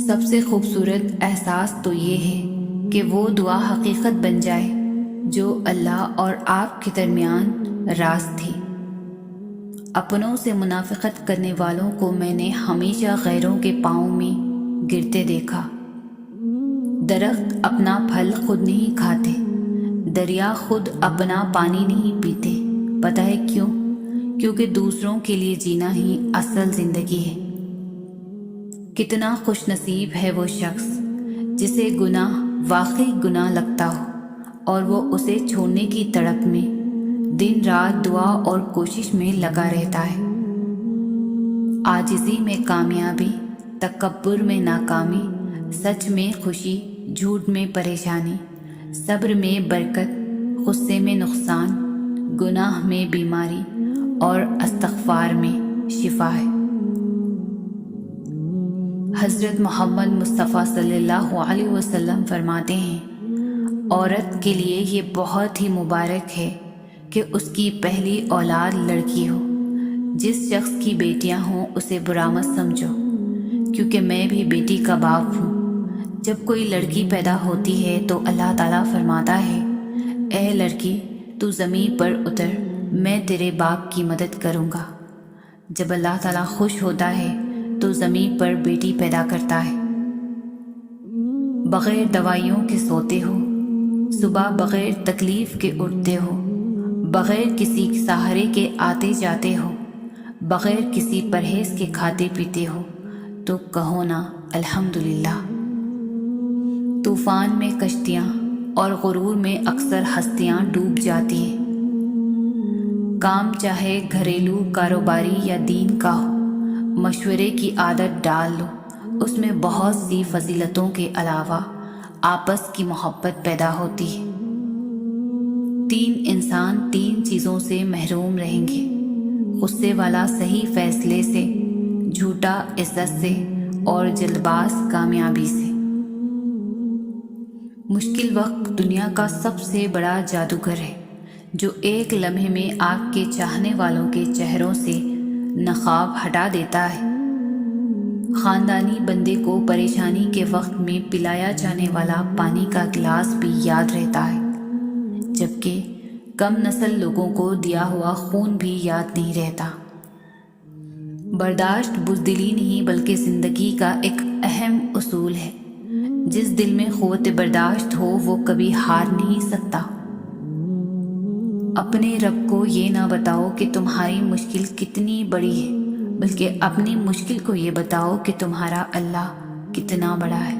سب سے خوبصورت احساس تو یہ ہے کہ وہ دعا حقیقت بن جائے جو اللہ اور آپ کے درمیان راز تھی۔ اپنوں سے منافقت کرنے والوں کو میں نے ہمیشہ غیروں کے پاؤں میں گرتے دیکھا۔ درخت اپنا پھل خود نہیں کھاتے، دریا خود اپنا پانی نہیں پیتے۔ پتہ ہے کیوں؟ کیونکہ دوسروں کے لیے جینا ہی اصل زندگی ہے۔ کتنا خوش نصیب ہے وہ شخص جسے گناہ واقعی گناہ لگتا ہو اور وہ اسے چھوڑنے کی تڑپ میں دن رات دعا اور کوشش میں لگا رہتا ہے۔ عاجزی میں کامیابی، تکبر میں ناکامی، سچ میں خوشی، جھوٹ میں پریشانی، صبر میں برکت، غصے میں نقصان، گناہ میں بیماری اور استغفار میں شفا ہے۔ حضرت محمد مصطفیٰ صلی اللہ علیہ وسلم فرماتے ہیں، عورت کے لیے یہ بہت ہی مبارک ہے کہ اس کی پہلی اولاد لڑکی ہو۔ جس شخص کی بیٹیاں ہوں اسے برا مت سمجھو، کیونکہ میں بھی بیٹی کا باپ ہوں۔ جب کوئی لڑکی پیدا ہوتی ہے تو اللہ تعالیٰ فرماتا ہے، اے لڑکی تو زمین پر اتر، میں تیرے باپ کی مدد کروں گا۔ جب اللہ تعالیٰ خوش ہوتا ہے تو زمین پر بیٹی پیدا کرتا ہے۔ بغیر دوائیوں کے سوتے ہو، صبح بغیر تکلیف کے اٹھتے ہو، بغیر کسی سہارے کے آتے جاتے ہو، بغیر کسی پرہیز کے کھاتے پیتے ہو، تو کہو نا الحمدللہ۔ طوفان میں کشتیاں اور غرور میں اکثر ہستیاں ڈوب جاتی ہیں۔ کام چاہے گھریلو، کاروباری یا دین کا ہو، مشورے کی عادت ڈال لو، اس میں بہت سی فضیلتوں کے علاوہ آپس کی محبت پیدا ہوتی ہے۔ 3 انسان 3 چیزوں سے محروم رہیں گے: غصے والا صحیح فیصلے سے، جھوٹا عزت سے، اور جلد باز کامیابی سے۔ مشکل وقت دنیا کا سب سے بڑا جادوگر ہے، جو ایک لمحے میں آپ کے چاہنے والوں کے چہروں سے نقاب ہٹا دیتا ہے۔ خاندانی بندے کو پریشانی کے وقت میں پلایا جانے والا پانی کا گلاس بھی یاد رہتا ہے، جبکہ کم نسل لوگوں کو دیا ہوا خون بھی یاد نہیں رہتا۔ برداشت بزدلی نہیں بلکہ زندگی کا ایک اہم اصول ہے۔ جس دل میں قوت برداشت ہو وہ کبھی ہار نہیں سکتا۔ اپنے رب کو یہ نہ بتاؤ کہ تمہاری مشکل کتنی بڑی ہے، بلکہ اپنی مشکل کو یہ بتاؤ کہ تمہارا اللہ کتنا بڑا ہے۔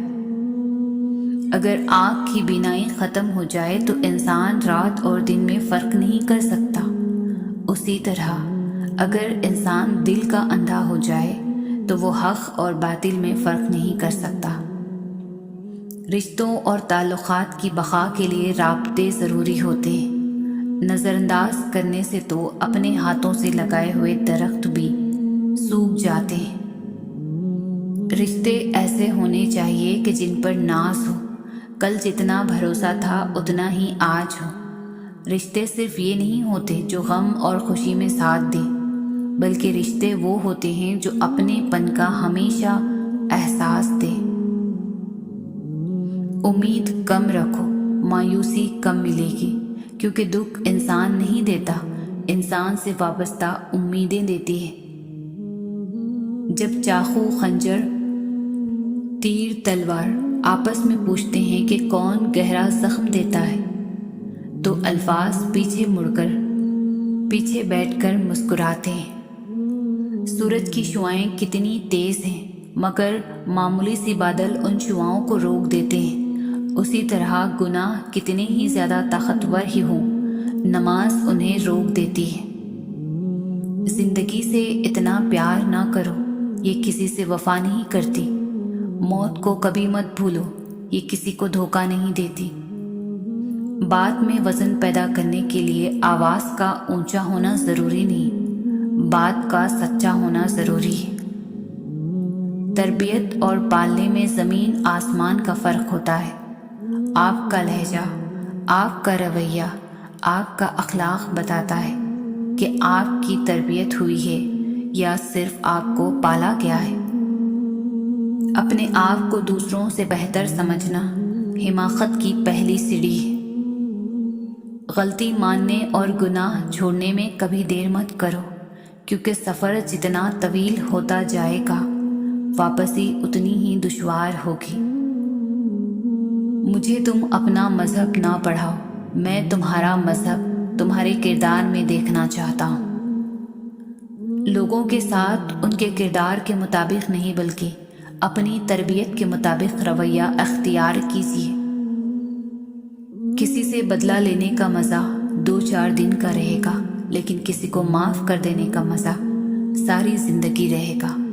اگر آنکھ کی بینائی ختم ہو جائے تو انسان رات اور دن میں فرق نہیں کر سکتا۔ اسی طرح اگر انسان دل کا اندھا ہو جائے تو وہ حق اور باطل میں فرق نہیں کر سکتا۔ رشتوں اور تعلقات کی بقا کے لیے رابطے ضروری ہوتے ہیں۔ نظر انداز کرنے سے تو اپنے ہاتھوں سے لگائے ہوئے درخت بھی سوکھ جاتے ہیں۔ رشتے ایسے ہونے چاہیے کہ جن پر ناز ہو، کل جتنا بھروسہ تھا اتنا ہی آج ہو۔ رشتے صرف یہ نہیں ہوتے جو غم اور خوشی میں ساتھ دیں، بلکہ رشتے وہ ہوتے ہیں جو اپنے پن کا ہمیشہ احساس دیں۔ امید کم رکھو، مایوسی کم ملے گی، کیونکہ دکھ انسان نہیں دیتا، انسان سے وابستہ امیدیں دیتی ہے۔ جب چاقو، خنجر، تیر، تلوار آپس میں پوچھتے ہیں کہ کون گہرا زخم دیتا ہے، تو الفاظ پیچھے مڑ کر، پیچھے بیٹھ کر مسکراتے ہیں۔ سورج کی شعاعیں کتنی تیز ہیں، مگر معمولی سی بادل ان شعاؤں کو روک دیتے ہیں۔ اسی طرح گناہ کتنے ہی زیادہ طاقتور ہی ہوں، نماز انہیں روک دیتی ہے۔ زندگی سے اتنا پیار نہ کرو، یہ کسی سے وفا نہیں کرتی۔ موت کو کبھی مت بھولو، یہ کسی کو دھوکہ نہیں دیتی۔ بات میں وزن پیدا کرنے کے لیے آواز کا اونچا ہونا ضروری نہیں، بات کا سچا ہونا ضروری ہے۔ تربیت اور پالنے میں زمین آسمان کا فرق ہوتا ہے۔ آپ کا لہجہ، آپ کا رویہ، آپ کا اخلاق بتاتا ہے کہ آپ کی تربیت ہوئی ہے یا صرف آپ کو پالا گیا ہے۔ اپنے آپ کو دوسروں سے بہتر سمجھنا حماقت کی پہلی سیڑھی ہے۔ غلطی ماننے اور گناہ چھوڑنے میں کبھی دیر مت کرو، کیونکہ سفر جتنا طویل ہوتا جائے گا واپسی اتنی ہی دشوار ہوگی۔ مجھے تم اپنا مذہب نہ پڑھاؤ، میں تمہارا مذہب تمہارے کردار میں دیکھنا چاہتا ہوں۔ لوگوں کے ساتھ ان کے کردار کے مطابق نہیں بلکہ اپنی تربیت کے مطابق رویہ اختیار کیجیے۔ کسی سے بدلہ لینے کا مزہ 2-4 دن کا رہے گا، لیکن کسی کو معاف کر دینے کا مزہ ساری زندگی رہے گا۔